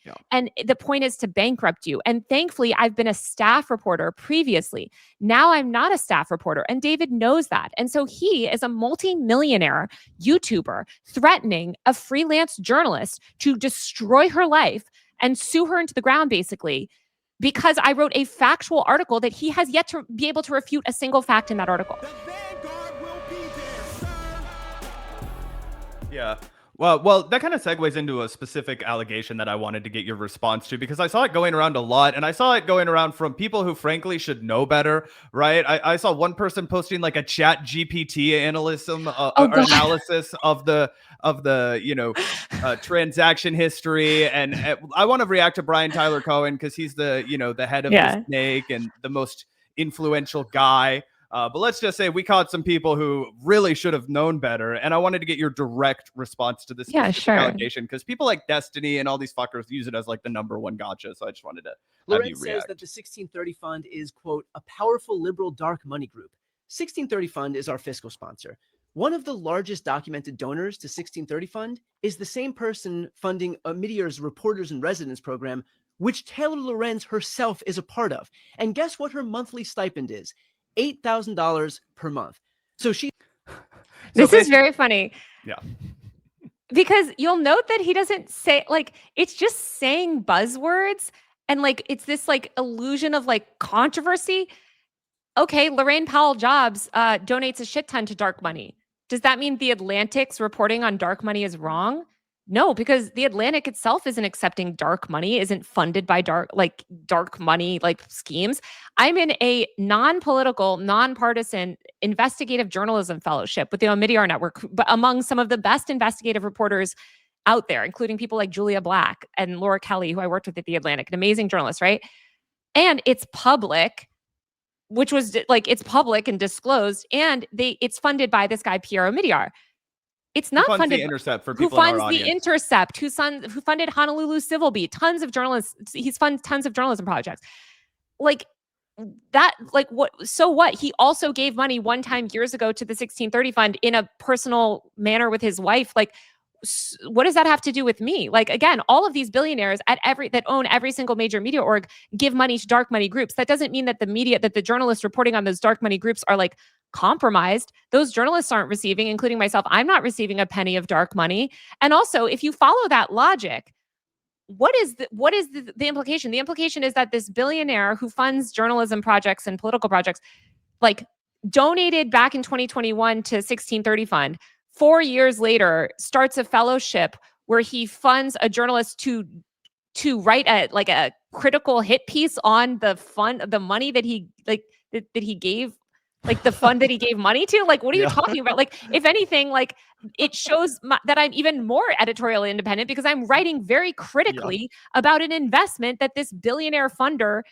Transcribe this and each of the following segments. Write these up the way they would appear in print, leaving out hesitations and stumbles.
Yeah. And the point is to bankrupt you. And thankfully, I've been a staff reporter previously. Now I'm not a staff reporter. And David knows that. And so he is a multi-millionaire YouTuber threatening a freelance journalist to destroy her life and sue her into the ground, basically, because I wrote a factual article that he has yet to be able to refute a single fact in that article. The Vanguard will be there, sir. Yeah. Well, that kind of segues into a specific allegation that I wanted to get your response to, because I saw it going around a lot, and I saw it going around from people who frankly should know better, right? I saw one person posting like a chat GPT analysis of the transaction history, and I want to react to Brian Tyler Cohen because he's the head of the snake and the most influential guy. But let's just say we caught some people who really should have known better. And I wanted to get your direct response to this allegation, because people like Destiny and all these fuckers use it as like the number one gotcha. So I just wanted to Lorenz says that the 1630 Fund is, quote, a powerful liberal dark money group. 1630 Fund is our fiscal sponsor. One of the largest documented donors to 1630 Fund is the same person funding Meteor's Reporters in Residence program, which Taylor Lorenz herself is a part of. And guess what her monthly stipend is? $8,000 per month. So this is very funny. Yeah. Because you'll note that he doesn't say, like, it's just saying buzzwords, and like it's this like illusion of like controversy. Okay, Lorraine Powell Jobs donates a shit ton to dark money. Does that mean The Atlantic's reporting on dark money is wrong? No, because The Atlantic itself isn't accepting dark money, isn't funded by dark money schemes. I'm in a non-political, non-partisan investigative journalism fellowship with the Omidyar Network, but among some of the best investigative reporters out there, including people like Julia Black and Laura Kelly, who I worked with at The Atlantic, an amazing journalist, right? And it's public, which was like, it's public and disclosed, and it's funded by this guy, Pierre Omidyar. It's not funded. The Intercept for people who funds in our audience. The Intercept, who funded Honolulu Civil Beat, tons of journalists. He's funded tons of journalism projects. Like that, like what? So what? He also gave money one time years ago to the 1630 Fund in a personal manner with his wife. Like, what does that have to do with me? Like, again, all of these billionaires that own every single major media org give money to dark money groups. That doesn't mean that the journalists reporting on those dark money groups are like compromised. Those journalists aren't receiving, including myself. I'm not receiving a penny of dark money. And also, if you follow that logic, what is the implication? The implication is that this billionaire who funds journalism projects and political projects, like, donated back in 2021 to 1630 Fund. 4 years later, starts a fellowship where he funds a journalist to write a critical hit piece on the money that he that he gave. Like the fund that he gave money to, like, what are you talking about? Like, if anything, like, it shows that I'm even more editorially independent because I'm writing very critically about an investment that this billionaire funder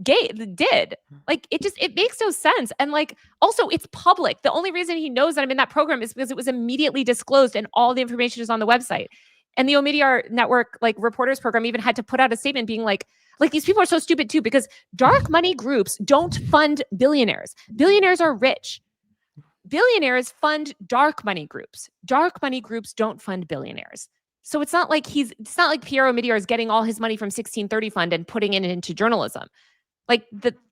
did. Like, it makes no sense. And like, also, it's public. The only reason he knows that I'm in that program is because it was immediately disclosed and all the information is on the website. And the Omidyar Network, like, reporters program even had to put out a statement being like, these people are so stupid too, because dark money groups don't fund billionaires. Billionaires are rich. Billionaires fund dark money groups. Dark money groups don't fund billionaires. So it's not like Pierre Omidyar is getting all his money from 1630 Fund and putting it into journalism. Like,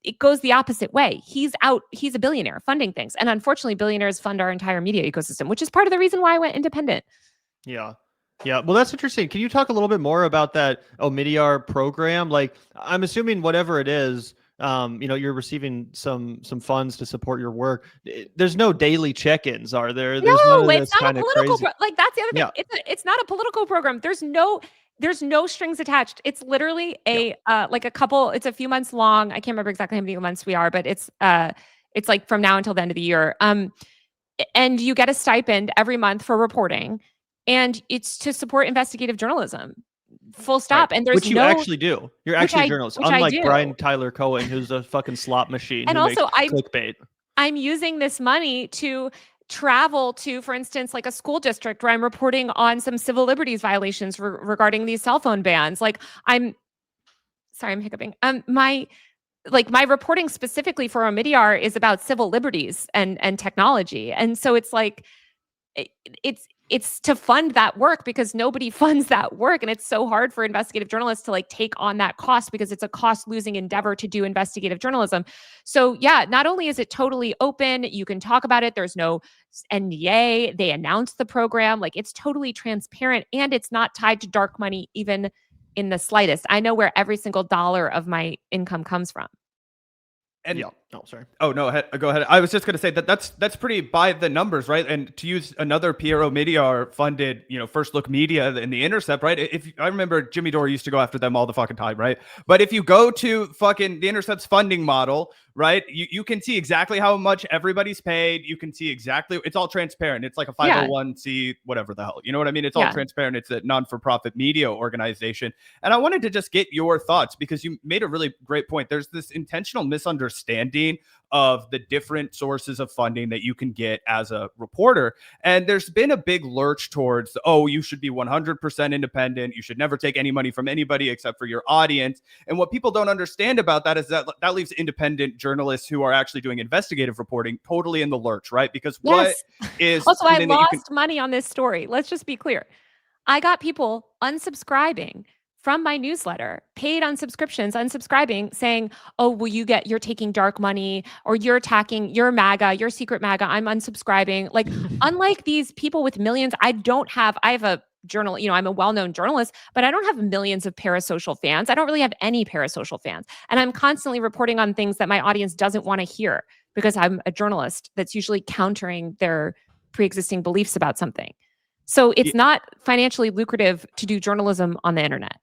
it goes the opposite way. He's a billionaire funding things. And unfortunately, billionaires fund our entire media ecosystem, which is part of the reason why I went independent. Yeah. Yeah, well, that's interesting. Can you talk a little bit more about that Omidyar program? Like, I'm assuming whatever it is, you're receiving some funds to support your work. There's no daily check-ins, are there? There's no, it's not a political. Like, that's the other thing. Yeah. It's not a political program. There's no strings attached. It's literally it's a few months long. I can't remember exactly how many months we are, but it's like from now until the end of the year. And you get a stipend every month for reporting. And it's to support investigative journalism, full stop. Right. And there's which you actually do. You're actually a journalist, unlike Brian Tyler Cohen, who's a fucking slot machine. And also, clickbait. I'm using this money to travel to, for instance, like a school district where I'm reporting on some civil liberties violations regarding these cell phone bans. Like, I'm hiccuping. My reporting specifically for Omidyar is about civil liberties and technology. And so it's like, it's to fund that work because nobody funds that work. And it's so hard for investigative journalists to like take on that cost because it's a cost losing endeavor to do investigative journalism. So yeah, not only is it totally open, you can talk about it. There's no NDA. They announced the program. Like it's totally transparent and it's not tied to dark money even in the slightest. I know where every single dollar of my income comes from. And yeah. Oh, sorry. Oh no, go ahead. I was just going to say that's pretty by the numbers, right? And to use another Piero Meteor funded, First Look Media in The Intercept, right? If I remember, Jimmy Dore used to go after them all the fucking time, right? But if you go to fucking The Intercept's funding model, right, you can see exactly how much everybody's paid. You can see exactly, it's all transparent. It's like a 501c, whatever the hell, you know what I mean? It's all transparent. It's a non-for-profit media organization. And I wanted to just get your thoughts because you made a really great point. There's this intentional misunderstanding of the different sources of funding that you can get as a reporter. And there's been a big lurch towards, you should be 100% independent. You should never take any money from anybody except for your audience. And what people don't understand about that is that leaves independent journalists who are actually doing investigative reporting totally in the lurch, right? Because what is... Also, I lost money on this story. Let's just be clear. I got people unsubscribing from my newsletter, paid on subscriptions, unsubscribing, saying, you're taking dark money or you're attacking your MAGA, your secret MAGA, I'm unsubscribing. Like, unlike these people with millions, I have a journal, I'm a well-known journalist, but I don't have millions of parasocial fans. I don't really have any parasocial fans. And I'm constantly reporting on things that my audience doesn't want to hear because I'm a journalist that's usually countering their pre-existing beliefs about something. So it's not financially lucrative to do journalism on the internet.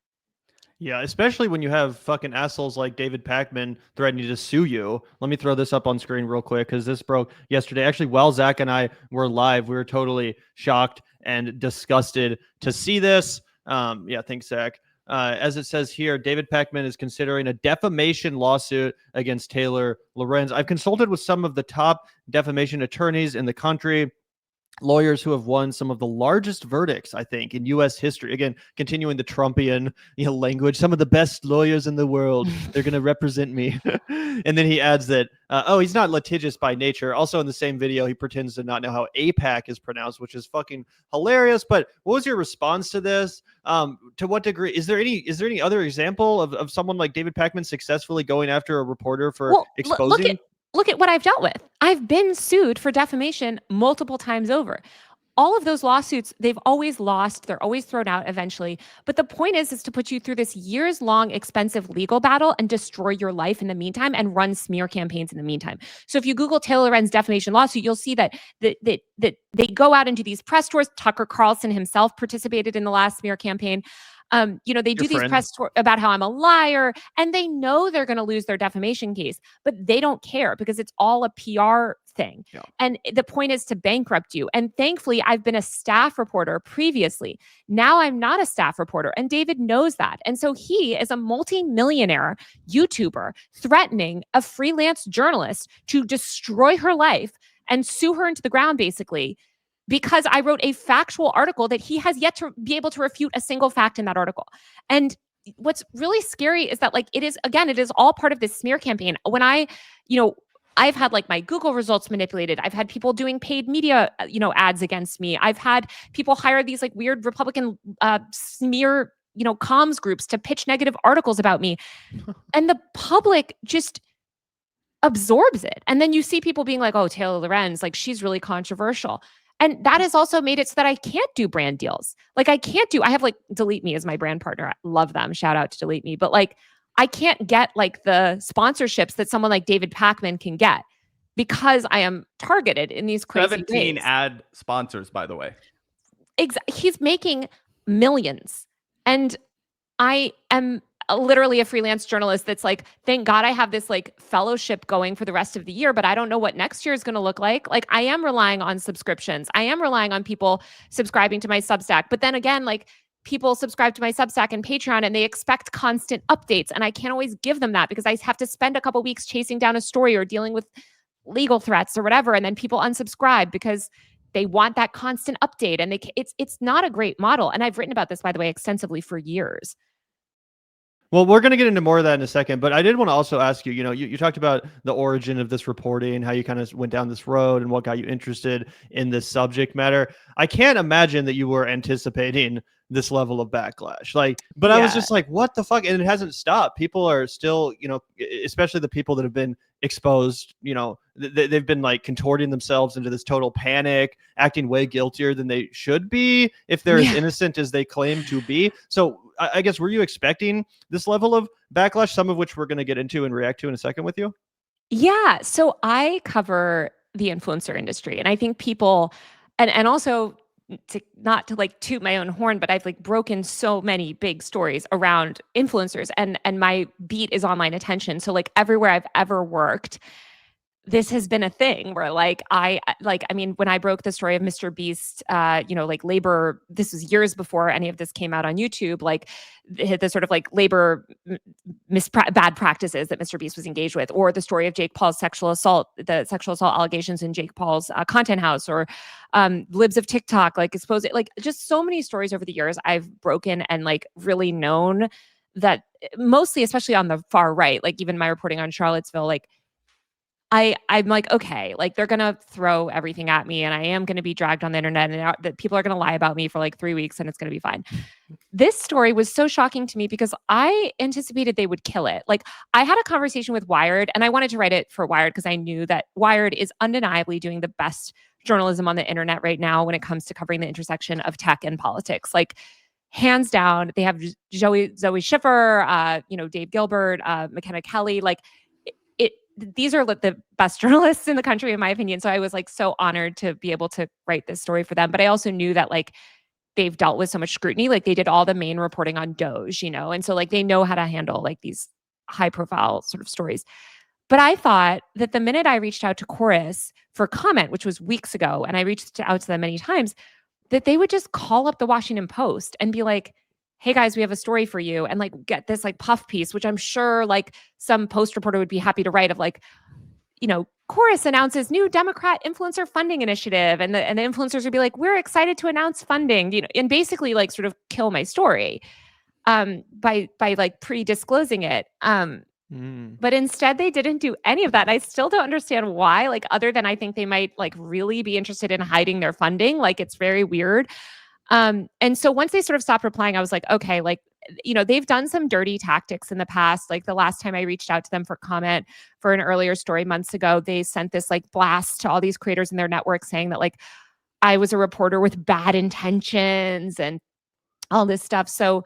Yeah, especially when you have fucking assholes like David Pakman threatening to sue you. Let me throw this up on screen real quick because this broke yesterday. Actually, while Zach and I were live, we were totally shocked and disgusted to see this. Thanks, Zach. As it says here, David Pakman is considering a defamation lawsuit against Taylor Lorenz. I've consulted with some of the top defamation attorneys in the country. Lawyers who have won some of the largest verdicts, I think, in U.S. history. Again, continuing the Trumpian language. Some of the best lawyers in the world. They're going to represent me. And then he adds that, he's not litigious by nature. Also in the same video, he pretends to not know how APAC is pronounced, which is fucking hilarious. But what was your response to this? To what degree? Is there any other example of someone like David Pakman successfully going after a reporter for exposing? Look at what I've dealt with. I've been sued for defamation multiple times over. All of those lawsuits, they've always lost. They're always thrown out eventually. But the point is to put you through this years-long, expensive legal battle and destroy your life in the meantime and run smear campaigns in the meantime. So if you Google Taylor Lorenz defamation lawsuit, you'll see that they go out into these press tours. Tucker Carlson himself participated in the last smear campaign. They do these press tours about how I'm a liar, and they know they're going to lose their defamation case, but they don't care because it's all a PR thing. Yeah. And the point is to bankrupt you. And thankfully, I've been a staff reporter previously. Now I'm not a staff reporter, and David knows that. And so he is a multi-millionaire YouTuber threatening a freelance journalist to destroy her life and sue her into the ground, basically, because I wrote a factual article that he has yet to be able to refute a single fact in that article. And what's really scary is that, it is all part of this smear campaign. When I've had my Google results manipulated. I've had people doing paid media, ads against me. I've had people hire these weird Republican smear, comms groups to pitch negative articles about me. And the public just absorbs it. And then you see people being like, oh, Taylor Lorenz, she's really controversial. And that has also made it so that I can't do brand deals. I have Delete Me as my brand partner. I love them. Shout out to Delete Me. But I can't get the sponsorships that someone like David Pakman can get because I am targeted in these crazy 17 ways. Ad sponsors, by the way. He's making millions. And I am literally a freelance journalist that's thank God I have this fellowship going for the rest of the year, but I don't know what next year is going to look like. I am relying on subscriptions. I am relying on people subscribing to my Substack. But then again, people subscribe to my Substack and Patreon and they expect constant updates. And I can't always give them that because I have to spend a couple weeks chasing down a story or dealing with legal threats or whatever. And then people unsubscribe because they want that constant update. And it's not a great model. And I've written about this, by the way, extensively for years. Well, we're going to get into more of that in a second, but I did want to also ask you, you talked about the origin of this reporting, how you kind of went down this road and what got you interested in this subject matter. I can't imagine that you were anticipating this level of backlash. But I was just like, what the fuck? And it hasn't stopped. People are still, especially the people that have been exposed, they've been like contorting themselves into this total panic, acting way guiltier than they should be if they're as innocent as they claim to be. So I guess, were you expecting this level of backlash, some of which we're going to get into and react to in a second with you? Yeah. So I cover the influencer industry, and I think people, and also not to like toot my own horn, but I've like broken so many big stories around influencers, and my beat is online attention. So like everywhere I've ever worked, this has been a thing where I mean, when I broke the story of Mr. Beast, labor, this was years before any of this came out on YouTube, like the sort of like labor bad practices that Mr. Beast was engaged with, or the story of Jake Paul's the sexual assault allegations in Jake Paul's content house, or libs of TikTok, like exposed, like just so many stories over the years I've broken and like really known that mostly, especially on the far right, like even my reporting on Charlottesville, like I'm like, okay, like they're going to throw everything at me and I am going to be dragged on the internet and that people are going to lie about me for like 3 weeks and it's going to be fine. This story was so shocking to me because I anticipated they would kill it. Like I had a conversation with Wired, and I wanted to write it for Wired because I knew that Wired is undeniably doing the best journalism on the internet right now when it comes to covering the intersection of tech and politics. Like hands down, they have Zoe Schiffer, Dave Gilbert, McKenna Kelly, like these are the best journalists in the country, in my opinion. So I was like so honored to be able to write this story for them. But I also knew that like they've dealt with so much scrutiny. Like they did all the main reporting on Doge, and so like they know how to handle like these high profile sort of stories. But I thought that the minute I reached out to Chorus for comment, which was weeks ago, and I reached out to them many times, that they would just call up the Washington Post and be like, hey guys, we have a story for you, and like get this like puff piece, which I'm sure like some Post reporter would be happy to write of like, Chorus announces new Democrat influencer funding initiative, and the influencers would be like, we're excited to announce funding, and basically like sort of kill my story by like pre-disclosing it. But instead they didn't do any of that. And I still don't understand why, like other than I think they might like really be interested in hiding their funding. Like it's very weird. And so once they sort of stopped replying, I was like, okay, like, they've done some dirty tactics in the past. Like the last time I reached out to them for comment for an earlier story months ago, they sent this like blast to all these creators in their network saying that like I was a reporter with bad intentions and all this stuff. So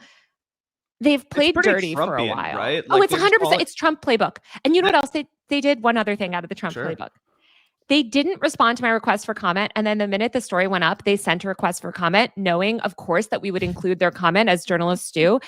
they've played dirty Trumpian, for a while. Right? Like, it's 100%. It's Trump playbook. And you know what else? They did one other thing out of the Trump playbook. They didn't respond to my request for comment. And then the minute the story went up, they sent a request for comment, knowing, of course, that we would include their comment as journalists do.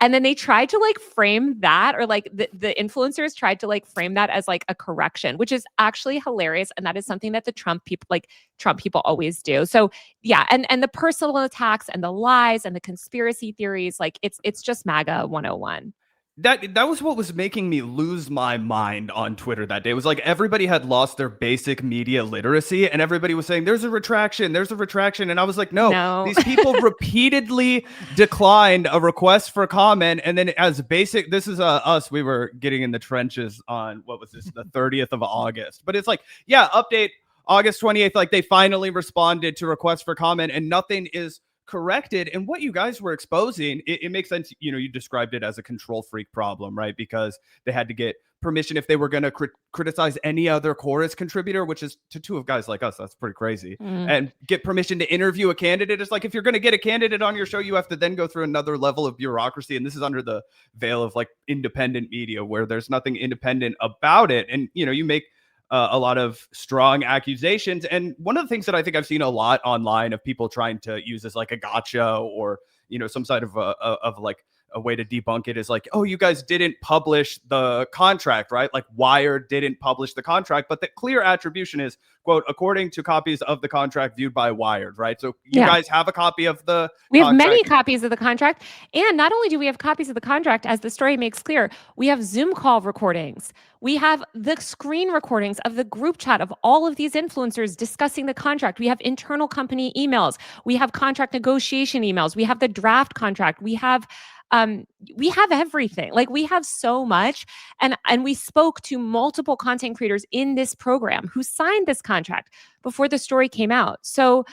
And then they tried to like frame that, or like the influencers tried to like frame that as like a correction, which is actually hilarious. And that is something that the Trump people always do. So yeah. And the personal attacks and the lies and the conspiracy theories, like it's just MAGA 101. That was what was making me lose my mind on Twitter that day. It was like everybody had lost their basic media literacy and everybody was saying, there's a retraction. And I was like, no. These people repeatedly declined a request for comment. And then as basic, this is us, we were getting in the trenches on, what was this, the 30th of August. But it's like, yeah, update August 28th. Like they finally responded to requests for comment and nothing is corrected. And what you guys were exposing, it makes sense. You described it as a control freak problem, right? Because they had to get permission if they were going to criticize any other Chorus contributor, which is to two of guys like us. That's pretty crazy. And get permission to interview a candidate. It's like, if you're going to get a candidate on your show, you have to then go through another level of bureaucracy. And this is under the veil of like independent media where there's nothing independent about it. And, you make a lot of strong accusations. And one of the things that I think I've seen a lot online of people trying to use as like a gotcha or, some side of like a way to debunk it is like, oh, you guys didn't publish the contract, right? Like Wired didn't publish the contract, but the clear attribution is, quote, according to copies of the contract viewed by Wired, right? So you guys have a copy of the We have many copies of the contract. And not only do we have copies of the contract, as the story makes clear, we have Zoom call recordings. We have the screen recordings of the group chat of all of these influencers discussing the contract. We have internal company emails. We have contract negotiation emails. We have the draft contract. We have We have everything. Like we have so much. And we spoke to multiple content creators in this program who signed this contract before the story came out. So,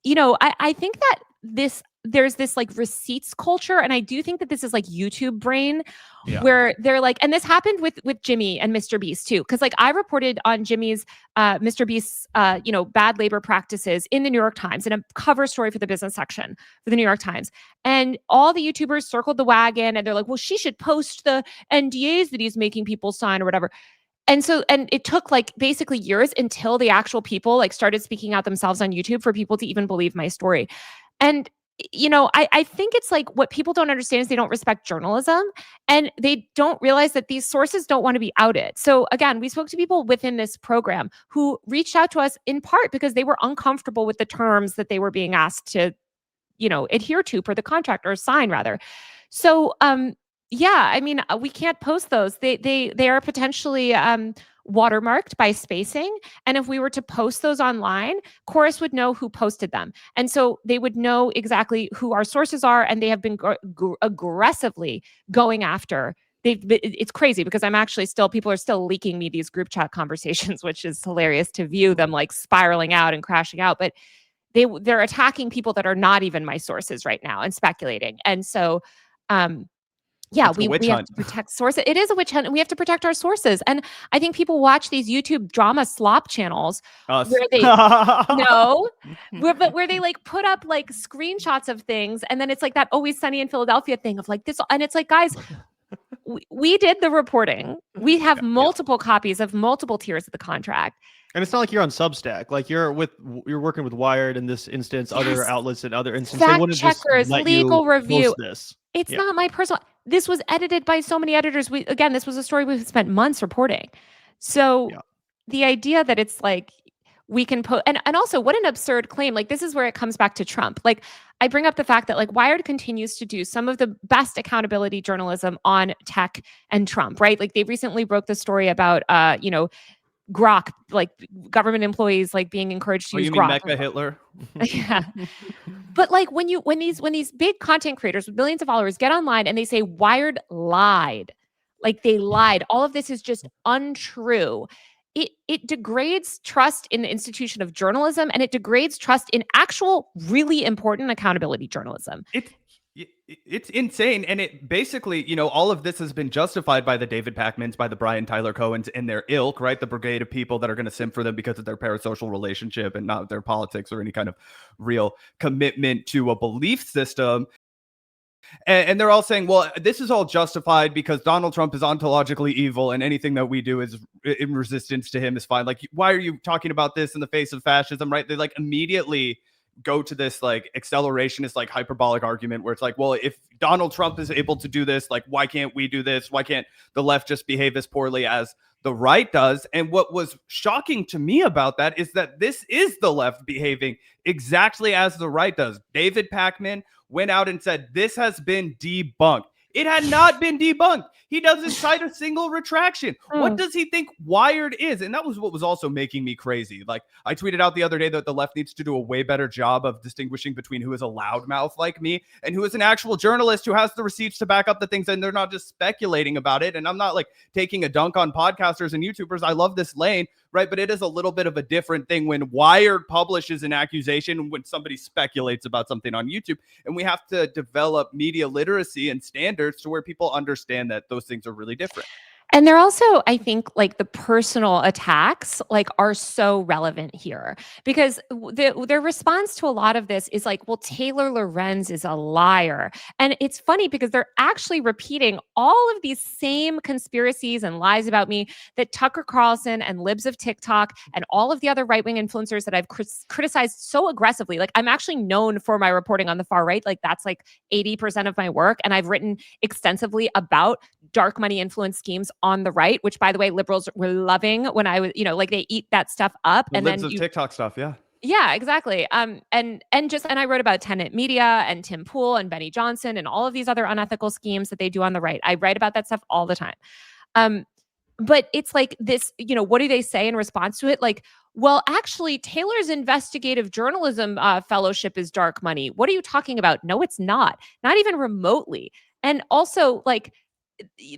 I think that there's this like receipts culture. And I do think that this is like YouTube brain where they're like, and this happened with Jimmy and Mr. Beast too. Cause like I reported on Jimmy's, Mr. Beast's, bad labor practices in the New York Times in a cover story for the business section for the New York Times. And all the YouTubers circled the wagon and they're like, well, she should post the NDAs that he's making people sign or whatever. And it took like basically years until the actual people like started speaking out themselves on YouTube for people to even believe my story. And, I think it's like what people don't understand is they don't respect journalism and they don't realize that these sources don't want to be outed. So again, we spoke to people within this program who reached out to us in part because they were uncomfortable with the terms that they were being asked to, adhere to per the contract or sign rather. So, yeah, I mean, we can't post those. They are potentially watermarked by spacing. And if we were to post those online, Chorus would know who posted them. And so they would know exactly who our sources are. And they have been aggressively going after. It's crazy because people are still leaking me these group chat conversations, which is hilarious to view them like spiraling out and crashing out. But they're attacking people that are not even my sources right now and speculating. And so, yeah, we have to protect sources. It is a witch hunt and we have to protect our sources. And I think people watch these YouTube drama slop channels where they where they like put up like screenshots of things. And then it's like that Always Sunny in Philadelphia thing of like this. And it's like, guys, we did the reporting. We have multiple copies of multiple tiers of the contract. And it's not like you're on Substack. Like you're working with Wired in this instance, other outlets in other instances. Fact checkers, legal review. This. It's not my personal. This was edited by so many editors. This was a story we spent months reporting. So the idea that it's like we can put and also what an absurd claim. Like this is where it comes back to Trump. Like I bring up the fact that like Wired continues to do some of the best accountability journalism on tech and Trump, right? Like they recently broke the story about Grok, like government employees like being encouraged to use Grok. You mean Mecha Hitler? Yeah. But like when these big content creators with millions of followers get online and they say Wired lied, like they lied, all of this is just untrue. It degrades trust in the institution of journalism and it degrades trust in actual really important accountability journalism. It's insane. And it basically, all of this has been justified by the David Pakmans, by the Brian Tyler Cohens and their ilk, right? The brigade of people that are going to simp for them because of their parasocial relationship and not their politics or any kind of real commitment to a belief system. And they're all saying, well, this is all justified because Donald Trump is ontologically evil and anything that we do is in resistance to him is fine. Like, why are you talking about this in the face of fascism, right? They like immediately go to this like accelerationist, like hyperbolic argument where it's like, well, if Donald Trump is able to do this, like, why can't we do this? Why can't the left just behave as poorly as the right does? And what was shocking to me about that is that this is the left behaving exactly as the right does. David Pakman went out and said, this has been debunked. It had not been debunked. He doesn't cite a single retraction. What does he think Wired is? And that was what was also making me crazy. Like I tweeted out the other day that the left needs to do a way better job of distinguishing between who is a loudmouth like me and who is an actual journalist who has the receipts to back up the things and they're not just speculating about it. And I'm not like taking a dunk on podcasters and YouTubers. I love this lane, right? But it is a little bit of a different thing when Wired publishes an accusation, when somebody speculates about something on YouTube. And we have to develop media literacy and standards to where people understand that those things are really different. And they're also, I think, like the personal attacks like are so relevant here because their response to a lot of this is like, well, Taylor Lorenz is a liar. And it's funny because they're actually repeating all of these same conspiracies and lies about me that Tucker Carlson and libs of TikTok and all of the other right-wing influencers that I've criticized so aggressively. Like I'm actually known for my reporting on the far right. Like that's like 80% of my work. And I've written extensively about dark money influence schemes on the right, which by the way, liberals were loving when I was, like they eat that stuff up. And then TikTok stuff. Yeah. Yeah, exactly. And I wrote about Tenet Media and Tim Pool and Benny Johnson and all of these other unethical schemes that they do on the right. I write about that stuff all the time. But it's like this, what do they say in response to it? Like, well, actually, Taylor's investigative journalism fellowship is dark money. What are you talking about? No, it's not. Not even remotely. And also, like,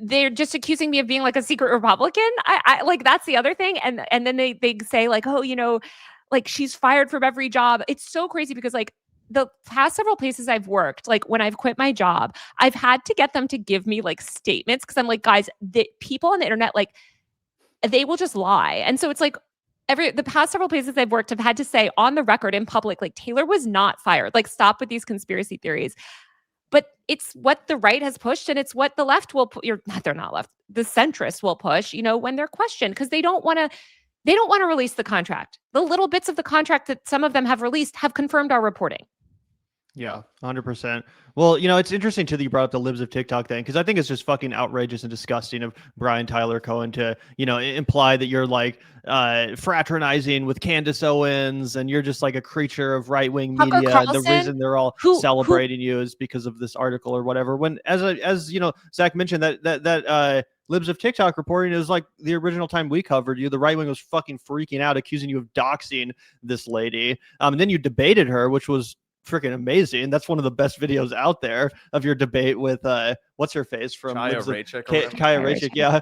they're just accusing me of being like a secret Republican. I like, that's the other thing. And then they say like, oh, you know, like she's fired from every job. It's so crazy because like the past several places I've worked, like when I've quit my job, I've had to get them to give me like statements because I'm like, guys, the people on the internet, like they will just lie. And so it's like the past several places I've worked have had to say on the record in public, like Taylor was not fired. Like, stop with these conspiracy theories. But it's what the right has pushed, and it's what the left will put. They're not left. The centrists will push, you know, when they're questioned, because they don't want to release the contract. The little bits of the contract that some of them have released have confirmed our reporting. Yeah, 100%. Well, you know, it's interesting too that you brought up the libs of TikTok thing, because I think it's just fucking outrageous and disgusting of Brian Tyler Cohen to, you know, imply that you're like fraternizing with Candace Owens and you're just like a creature of right-wing media. And the reason they're all celebrating you is because of this article or whatever. When, as you know, Zach mentioned that libs of TikTok reporting is like the original time we covered you. The right wing was fucking freaking out, accusing you of doxing this lady. And then you debated her, which was freaking amazing. That's one of the best videos out there of your debate with what's her face from Kaya Rachik. Kaya Rachik. Yeah.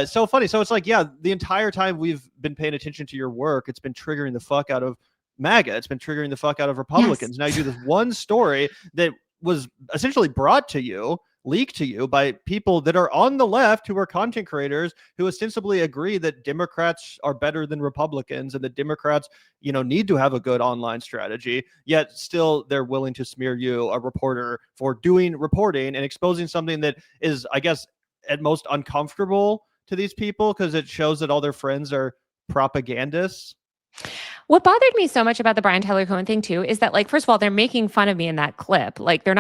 So funny. So it's like, yeah, the entire time we've been paying attention to your work, it's been triggering the fuck out of MAGA. It's been triggering the fuck out of Republicans. Yes. Now you do this one story that was essentially brought to you, leaked to you by people that are on the left who are content creators who ostensibly agree that Democrats are better than Republicans and that Democrats, you know, need to have a good online strategy, yet still they're willing to smear you, a reporter, for doing reporting and exposing something that is, I guess, at most uncomfortable to these people because it shows that all their friends are propagandists. What bothered me so much about the Brian Tyler Cohen thing too is that, like, first of all, they're making fun of me in that clip. Like, they're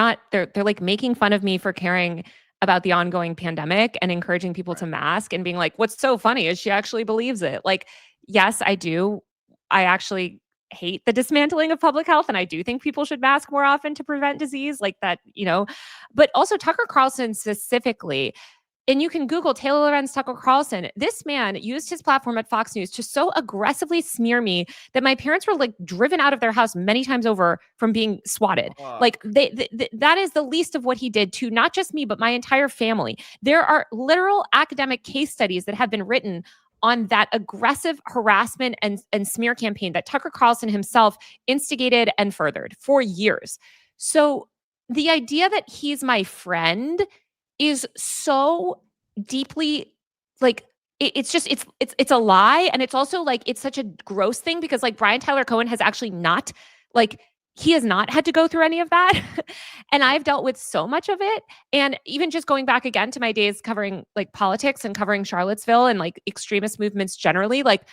like making fun of me for caring about the ongoing pandemic and encouraging people to mask and being like, what's so funny is she actually believes it. Like, yes, I do. I actually hate the dismantling of public health. And I do think people should mask more often to prevent disease like that, you know, but also Tucker Carlson specifically. And you can Google Taylor Lorenz, Tucker Carlson. This man used his platform at Fox News to so aggressively smear me that my parents were like driven out of their house many times over from being swatted. Like that is the least of what he did to not just me, but my entire family. There are literal academic case studies that have been written on that aggressive harassment and smear campaign that Tucker Carlson himself instigated and furthered for years. So the idea that he's my friend is so deeply like it's a lie. And it's also like it's such a gross thing because like Brian Tyler Cohen has actually not he has not had to go through any of that. And I've dealt with so much of it. And even just going back again to my days covering like politics and covering Charlottesville and like extremist movements generally, like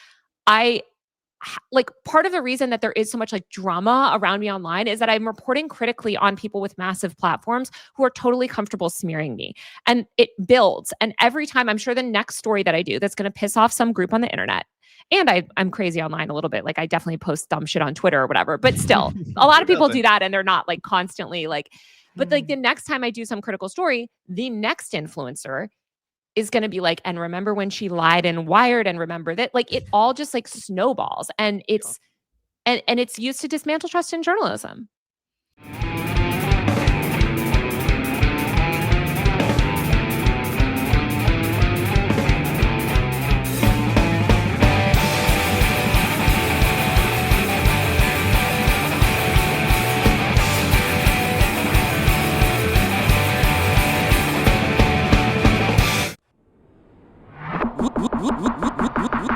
part of the reason that there is so much like drama around me online is that I'm reporting critically on people with massive platforms who are totally comfortable smearing me, and it builds. And every time, I'm sure the next story that I do that's going to piss off some group on the internet, and I'm crazy online a little bit. Like I definitely post dumb shit on Twitter or whatever, but still a lot of people do that and they're not like constantly like, but like the next time I do some critical story, the next influencer is going to be like, and remember when she lied and Wired, and remember that, like, it all just like snowballs, and it's and it's used to dismantle trust in journalism.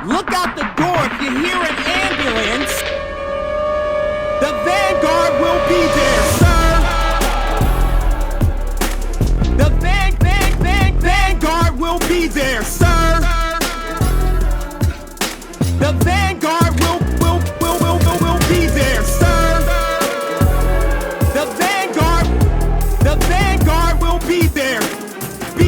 Look out the door if you hear an ambulance. The Vanguard will be there, sir. The Vanguard will be there, sir. The Vanguard will be there, sir. The Vanguard will be there. Be